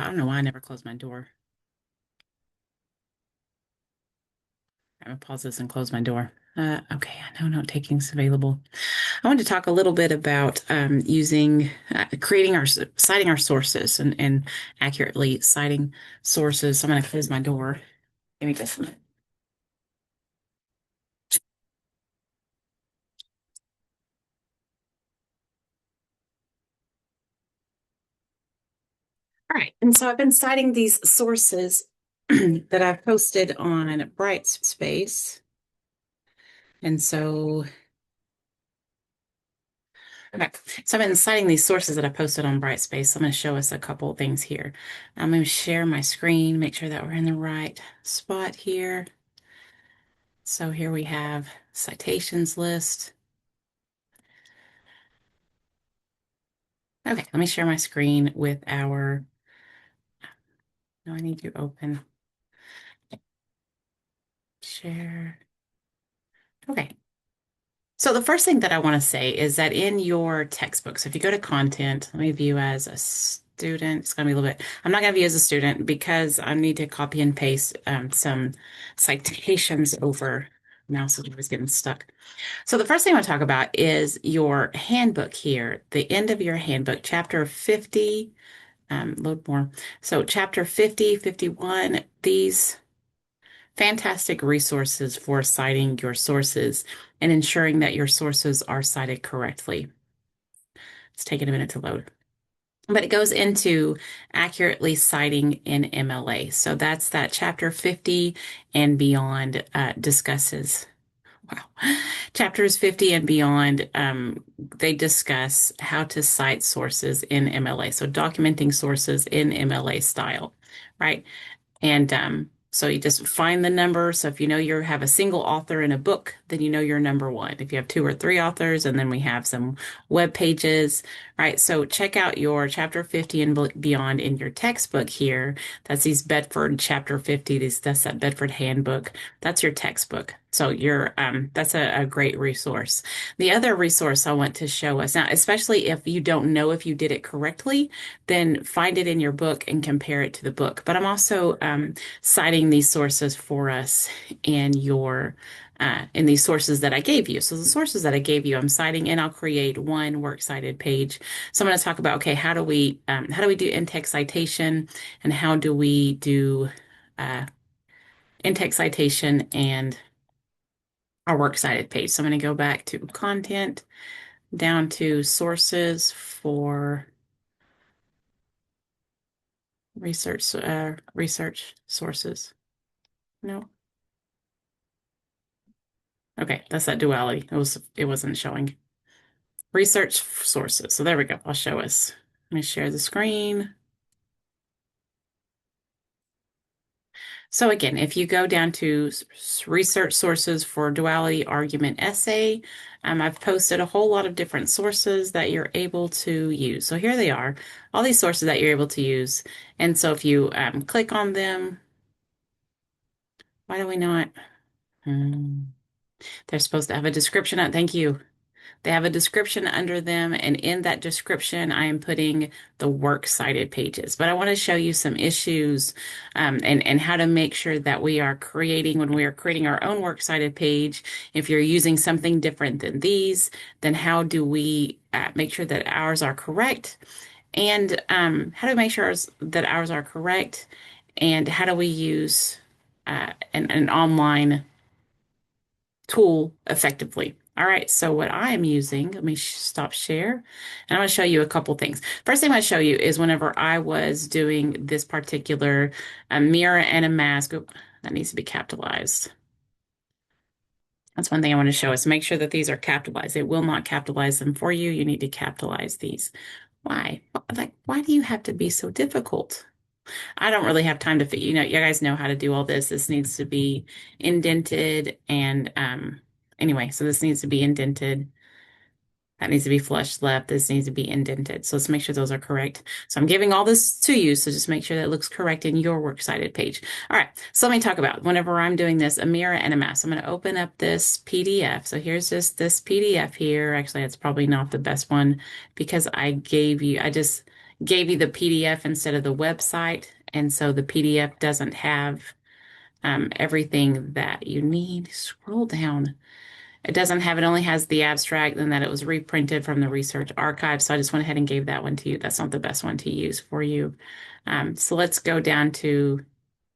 don't know why I never closed my door. I'm gonna pause this and close my door. Okay, I know note taking is available. I want to talk a little bit about creating citing our sources and accurately citing sources. So I'm going to close my door. Give me just a minute. All right, and so I've been citing these sources that I've posted on Brightspace, and so okay, so I've been citing these sources that I posted on Brightspace. So I'm going to show us a couple of things here. I'm going to share my screen, make sure that we're in the right spot here. So here we have citations list. Okay, let me share my screen with our, no, I need to open, share. Okay. So the first thing that I want to say is that in your textbook, so if you go to content, let me view as a student. It's going to be a little bit, I'm not going to view as a student because I need to copy and paste some citations over. Mouse is always getting stuck. So the first thing I want to talk about is your handbook here, the end of your handbook, chapter 50, load more. So chapter 50, 51, these fantastic resources for citing your sources and ensuring that your sources are cited correctly. It's taking a minute to load. But it goes into accurately citing in MLA. So that's that chapter 50 and beyond discusses. Wow. Chapters 50 and beyond, they discuss how to cite sources in MLA. So documenting sources in MLA style, right? And so you just find the number. So if you know you have a single author in a book, then you know you're number one. If you have two or three authors, and then we have some web pages, right? So check out your chapter 50 and beyond in your textbook here. That's these Bedford chapter 50. That's that Bedford handbook. That's your textbook. So that's a great resource. The other resource I want to show us now, especially if you don't know if you did it correctly, then find it in your book and compare it to the book. But I'm also citing these sources for us in in these sources that I gave you. So the sources that I gave you, I'm citing, and I'll create one works cited page. So I'm going to talk about, okay, how do we do in-text citation, and how do we do uh, in-text citation and our works cited page. So I'm going to go back to content, down to sources for research sources. No. Okay, that's that duality. It wasn't showing. Research sources. So there we go. I'll show us. Let me share the screen. So again, if you go down to research sources for duality argument essay, I've posted a whole lot of different sources that you're able to use. So here they are, all these sources that you're able to use. And so if you click on them, why do we not? Hmm. They're supposed to have a description. Thank you. They have a description under them, and in that description, I am putting the works cited pages. But I want to show you some issues and how to make sure that when we are creating our own works cited page, if you're using something different than these, then how do we make sure that ours are correct? And how do we make sure that ours are correct? And how do we use an online tool effectively? All right, so what I am using, let me stop share, and I'm going to show you a couple things. First thing I'm going to show you is whenever I was doing this particular mirror and a mask, oop, that needs to be capitalized. That's one thing I want to show us. Make sure that these are capitalized. It will not capitalize them for you. You need to capitalize these. Why? Like, why do you have to be so difficult? I don't really have time to, you guys know how to do all this. This needs to be indented and, anyway, so this needs to be indented. That needs to be flush left. This needs to be indented. So let's make sure those are correct. So I'm giving all this to you. So just make sure that it looks correct in your works cited page. All right. So let me talk about whenever I'm doing this, a mirror and a mask. I'm going to open up this PDF. So here's just this PDF here. Actually, it's probably not the best one because I just gave you the PDF instead of the website. And so the PDF doesn't have everything that you need. Scroll down. It doesn't have, it only has the abstract and that it was reprinted from the research archive. So I just went ahead and gave that one to you. That's not the best one to use for you. So let's go down to,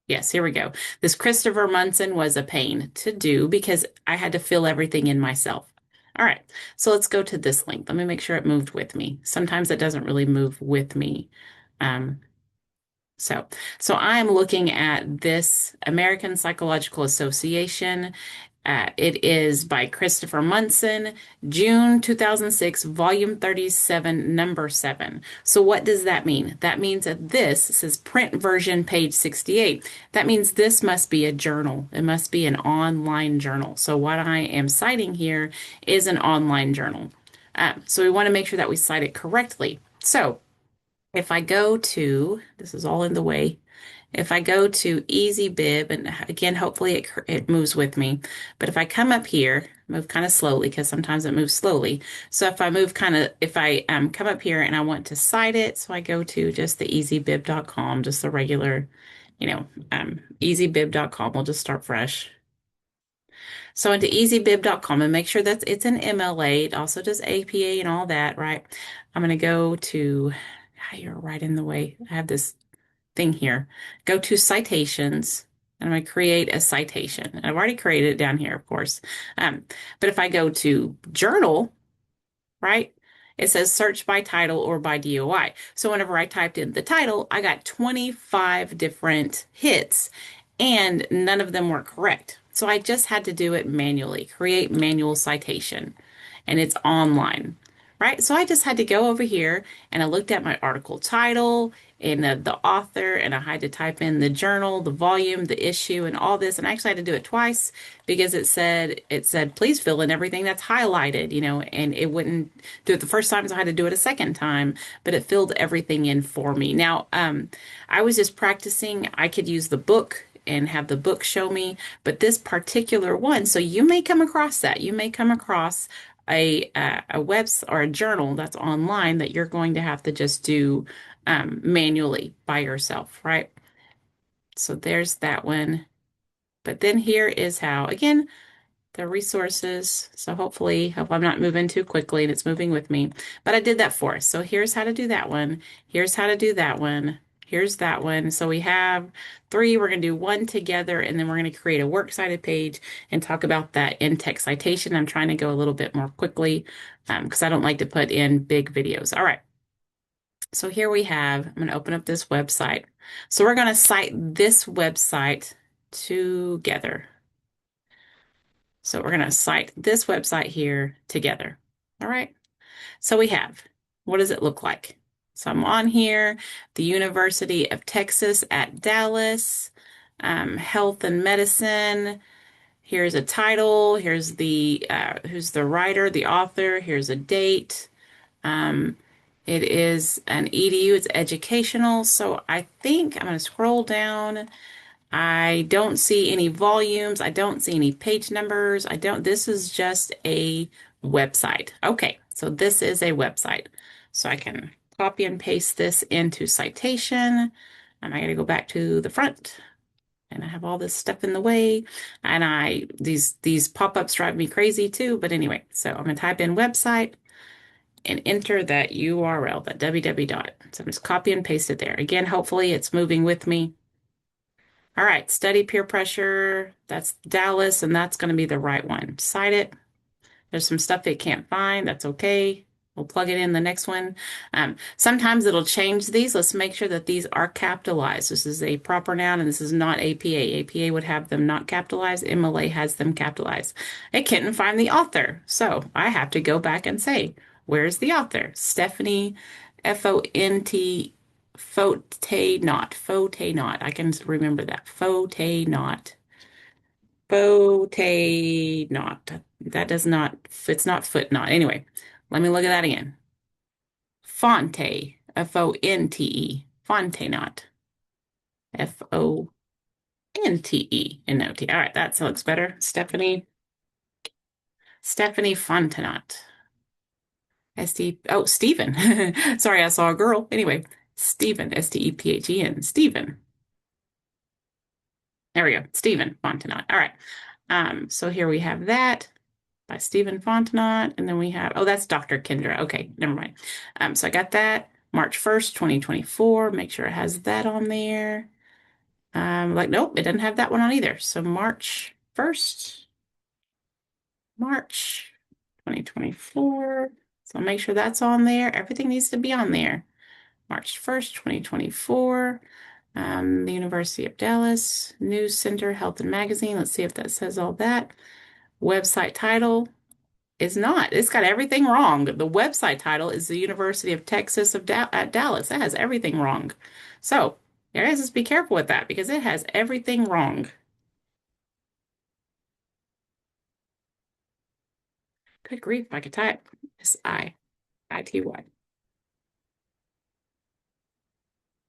yes, here we go. This Christopher Munson was a pain to do because I had to fill everything in myself. All right, so let's go to this link. Let me make sure it moved with me. Sometimes it doesn't really move with me. Um, so, so I'm looking at this American Psychological Association. It is by Christopher Munson, June 2006, volume 37, number 7. So what does that mean? That means that this says print version, page 68. That means this must be a journal. It must be an online journal. So what I am citing here is an online journal. So we want to make sure that we cite it correctly. So if I go to, this is all in the way. If I go to Easy Bib, and again, hopefully it moves with me, but if I come up here, move kind of slowly because sometimes it moves slowly. So if I move kind of, if I come up here and I want to cite it, so I go to just the easybib.com, just the regular, easybib.com. We'll just start fresh. So into easybib.com and make sure that it's an MLA. It also does APA and all that, right? I'm going to go to, you're right in the way. I have this thing here. Go to citations, and I'm going to create a citation. And I've already created it down here, of course. But if I go to journal, right, it says search by title or by DOI. So whenever I typed in the title, I got 25 different hits, and none of them were correct. So I just had to do it manually, create manual citation, and it's online, right? So I just had to go over here and I looked at my article title and the author, and I had to type in the journal, the volume, the issue, and all this. And I actually had to do it twice because it said please fill in everything that's highlighted, and it wouldn't do it the first time, so I had to do it a second time, but it filled everything in for me. Now, I was just practicing. I could use the book and have the book show me, but this particular one, so you may come across that. You may come across a website or a journal that's online that you're going to have to just do manually by yourself, right? So there's that one. But then here is how, again, the resources. So hopefully, hope I'm not moving too quickly and it's moving with me. But I did that for us. So here's how to do that one. Here's how to do that one. Here's that one. So we have 3. We're going to do one together, and then we're going to create a works cited page and talk about that in text citation. I'm trying to go a little bit more quickly because I don't like to put in big videos. All right. So here we have, I'm going to open up this website. So we're going to cite this website together. So we're going to cite this website here together. All right. So we have, what does it look like? So I'm on here, the University of Texas at Dallas, health and medicine. Here's a title. Here's who's the writer, the author. Here's a date. It is an EDU. It's educational. So I think I'm going to scroll down. I don't see any volumes. I don't see any page numbers. This is just a website. Okay, so this is a website. So I can copy and paste this into citation. And I got to go back to the front. And I have all this stuff in the way. And these pop-ups drive me crazy too. But anyway, so I'm going to type in website and enter that URL, that www dot. So I'm just copy and paste it there. Again, hopefully it's moving with me. All right, study peer pressure. That's Dallas, and that's going to be the right one. Cite it. There's some stuff it can't find. That's okay. We'll plug it in the next one. Sometimes it'll change these. Let's make sure that these are capitalized. This is a proper noun, and this is not APA. APA would have them not capitalized. MLA has them capitalized. It couldn't find the author, so I have to go back and say, where's the author? Stephanie, F-O-N-T, Fote not. I can remember that. Fote not. Fote not. That does not, it's not foot not. Anyway, let me look at that again. Fonte, F-O-N-T-E. Fonte not. F-O-N-T-E. N-O-T. All right, that looks better. Stephanie Fontenot. Oh, Stephen. Sorry, I saw a girl. Anyway, Stephen, Stephen. Stephen. There we go. Stephen Fontenot. All right. So here we have that by Stephen Fontenot. And then we have, oh, that's Dr. Kendra. Okay, never mind. So I got that March 1st, 2024. Make sure it has that on there. Like, nope, it doesn't have that one on either. So March 1st, March 2024. So make sure that's on there. Everything needs to be on there. March 1st, 2024. The University of Dallas, News Center, Health and Magazine. Let's see if that says all that. Website title is not. It's got everything wrong. The website title is the University of Texas at Dallas. That has everything wrong. So, you guys just be careful with that because it has everything wrong. Good grief, if I could type. Sity.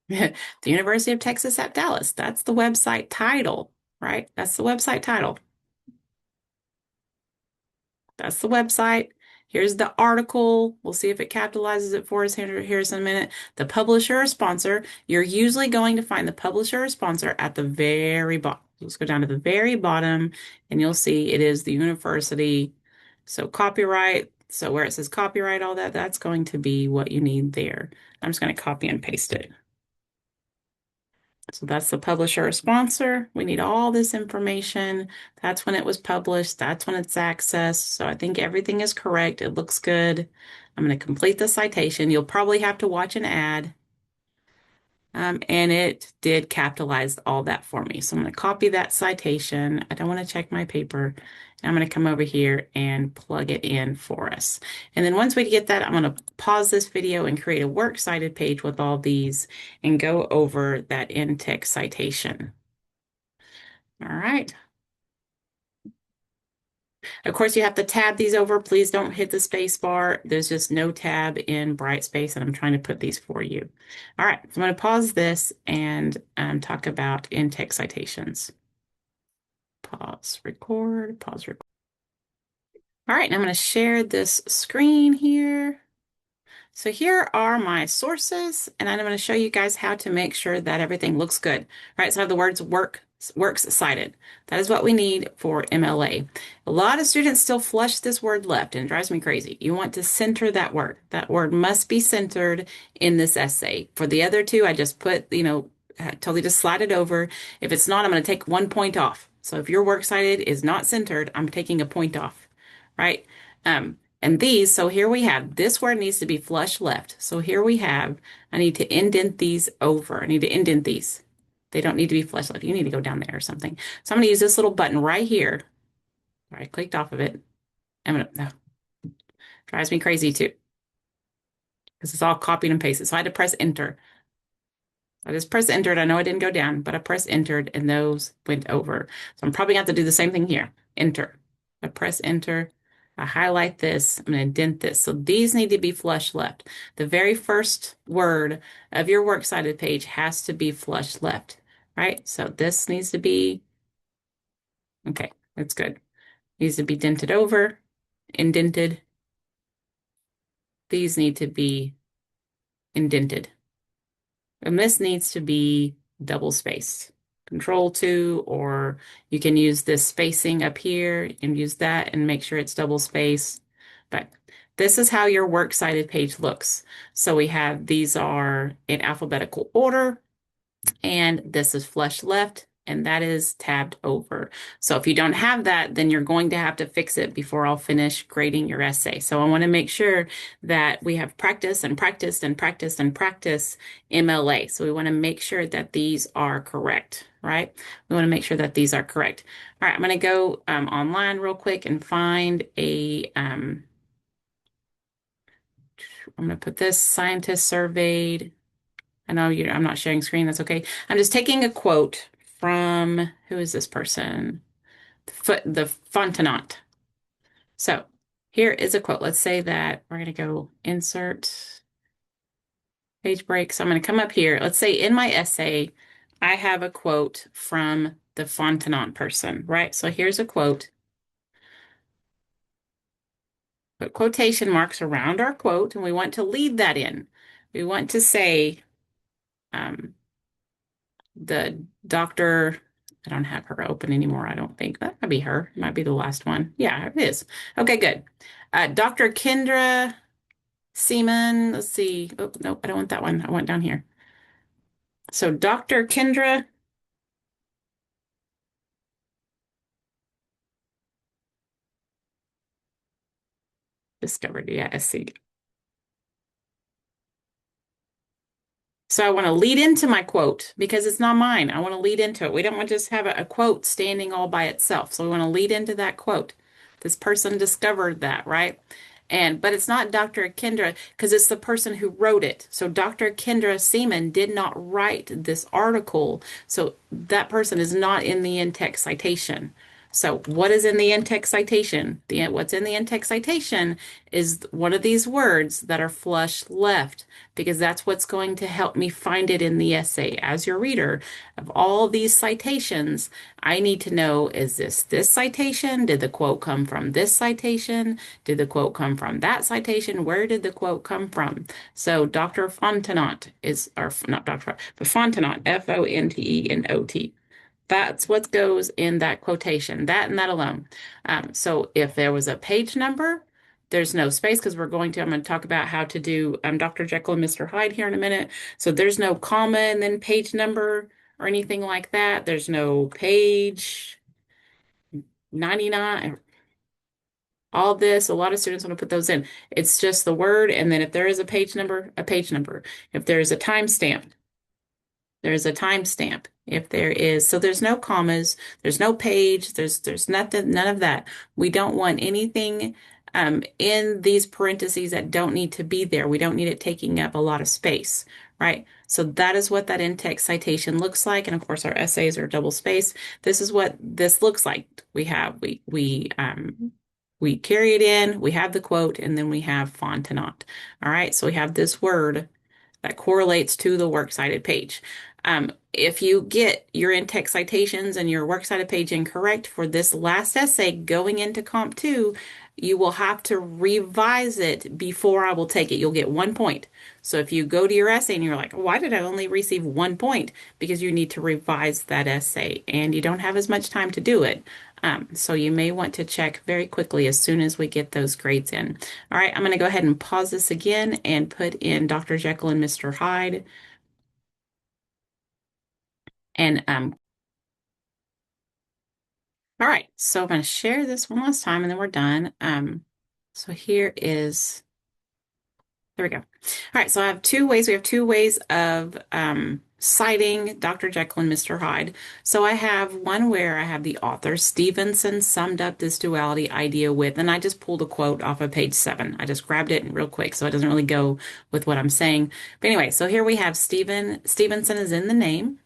The University of Texas at Dallas. That's the website title, right? That's the website title. That's the website. Here's the article. We'll see if it capitalizes it for us here's in a minute. The publisher or sponsor. You're usually going to find the publisher or sponsor at the very bottom. Let's go down to the very bottom and you'll see it is the university. So copyright. So where it says copyright, all that, that's going to be what you need there. I'm just going to copy and paste it. So that's the publisher or sponsor. We need all this information. That's when it was published. That's when it's accessed. So I think everything is correct. It looks good. I'm going to complete the citation. You'll probably have to watch an ad. And it did capitalize all that for me. So I'm going to copy that citation. I don't want to check my paper. I'm going to come over here and plug it in for us. And then once we get that, I'm going to pause this video and create a works cited page with all these and go over that in-text citation. All right. Of course, you have to tab these over. Please don't hit the space bar. There's just no tab in Brightspace, and I'm trying to put these for you. All right, so I'm going to pause this and talk about in-text citations. Pause, record, pause, record. All right, and I'm going to share this screen here. So here are my sources, and I'm going to show you guys how to make sure that everything looks good. All right, so I have the words works cited. That is what we need for MLA. A lot of students still flush this word left, and it drives me crazy. You want to center that word. That word must be centered in this essay. For the other two, I just put, totally just slide it over. If it's not, I'm going to take 1 point off. So if your works cited is not centered, I'm taking a point off, right? And these, so here we have, this word needs to be flush left. So here we have, I need to indent these over. I need to indent these. They don't need to be flush left. You need to go down there or something. So I'm going to use this little button right here. I clicked off of it. I'm going to, drives me crazy too. Because it's all copied and pasted. So I had to press enter. I just pressed entered. I know I didn't go down, but I pressed entered and those went over. So I'm probably going to have to do the same thing here. Enter. I press enter. I highlight this. I'm going to indent this. So these need to be flush left. The very first word of your works cited page has to be flush left, right? So this needs to be, okay, that's good. Needs to be dented over, indented. These need to be indented. And this needs to be double spaced. Control 2, or you can use this spacing up here and use that and make sure it's double spaced. But this is how your works cited page looks. So we have, these are in alphabetical order, and this is flush left, and that is tabbed over. So if you don't have that, then you're going to have to fix it before I'll finish grading your essay. So I want to make sure that we have practice and practiced and practiced and practice MLA. So we want to make sure that these are correct, right? We want to make sure that these are correct. All right, I'm going to go online real quick and find a, I'm going to put this scientist surveyed. I know I'm not sharing screen. That's okay. I'm just taking a quote from, who is this person? The Fontenot. So here is a quote. Let's say that we're going to go insert page break. So I'm going to come up here. Let's say in my essay, I have a quote from the Fontenot person, right? So here's a quote. put quotation marks around our quote, and we want to lead that in. We want to say, um, the doctor, I don't have her open anymore, I don't think. That might be her. It might be the last one. Yeah, it is. Okay, good. Dr. Kendra Seaman, let's see. Oh, nope, I don't want that one. I want down here. So Dr. Kendra discovered, yeah, SC. So I want to lead into my quote because it's not mine. I want to lead into it. We don't want to just have a quote standing all by itself. So we want to lead into that quote. This person discovered that, right? But it's not Dr. Kendra because it's the person who wrote it. So Dr. Kendra Seaman did not write this article. So that person is not in the in-text citation. So what is in the in-text citation? What's in the in-text citation is one of these words that are flush left because that's what's going to help me find it in the essay. As your reader of all these citations, I need to know, is this citation? Did the quote come from this citation? Did the quote come from that citation? Where did the quote come from? So Dr. Fontenot is, or not Dr., but Fontenot, Fontenot. That's what goes in that quotation, that and that alone. So if there was a page number, there's no space because I'm going to talk about how to do Dr. Jekyll and Mr. Hyde here in a minute. So there's no comma and then page number or anything like that. There's no page 99, all this. A lot of students want to put those in. It's just the word. And then if there is a page number, a page number. If there's a timestamp, there's a timestamp. If there is, so there's no commas, there's no page, there's nothing, none of that. We don't want anything in these parentheses that don't need to be there. We don't need it taking up a lot of space, right? So that is what that in-text citation looks like. And of course, our essays are double spaced. This is what this looks like. We carry it in, we have the quote, and then we have fontenot. All right, so we have this word that correlates to the works cited page. If you get your in-text citations and your works cited page incorrect for this last essay going into Comp 2, you will have to revise it before I will take it. You'll get 1 point. So if you go to your essay and you're like, why did I only receive 1 point? Because you need to revise that essay and you don't have as much time to do it. So you may want to check very quickly as soon as we get those grades in. All right, I'm going to go ahead and pause this again and put in Dr. Jekyll and Mr. Hyde. And all right, so I'm going to share this one last time and then we're done. So here is, there we go. All right, so I have two ways. We have two ways of citing Dr. Jekyll and Mr. Hyde. So I have one where I have the author, Stevenson, summed up this duality idea with, and I just pulled a quote off of page 7. I just grabbed it real quick, so it doesn't really go with what I'm saying. But anyway, so here we have Stevenson is in the name.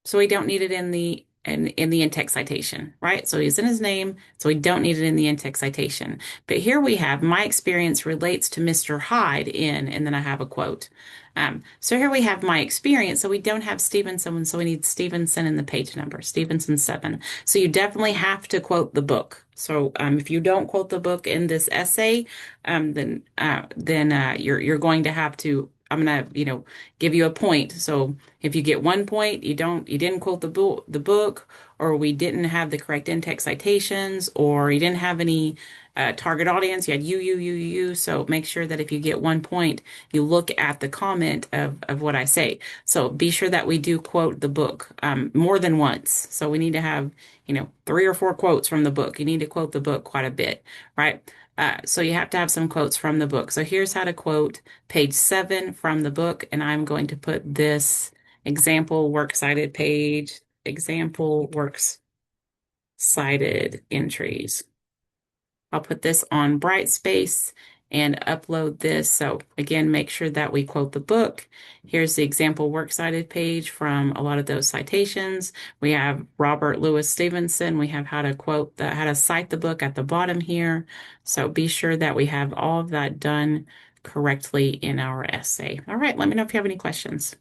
So we don't need it in the in-text citation, right? So he's in his name, so we don't need it in the in-text citation. But here we have my experience relates to Mr. Hyde and then I have a quote. So here we have my experience. So we don't have Stevenson, so we need Stevenson in the page number, Stevenson 7. So you definitely have to quote the book. So if you don't quote the book in this essay, then you're going to have to. I'm gonna, give you a point. So if you get 1 point, you didn't quote the book, or we didn't have the correct in-text citations, or you didn't have any target audience. You had you. So make sure that if you get 1 point, you look at the comment of what I say. So be sure that we do quote the book more than once. So we need to have, 3 or 4 quotes from the book. You need to quote the book quite a bit, right? So you have to have some quotes from the book. So here's how to quote page 7 from the book, and I'm going to put this example works cited page, example works cited entries. I'll put this on Brightspace and upload this. So again, make sure that we quote the book. Here's the example works cited page from a lot of those citations. We have Robert Louis Stevenson. We have how to cite the book at the bottom here. So be sure that we have all of that done correctly in our essay. All right, let me know if you have any questions.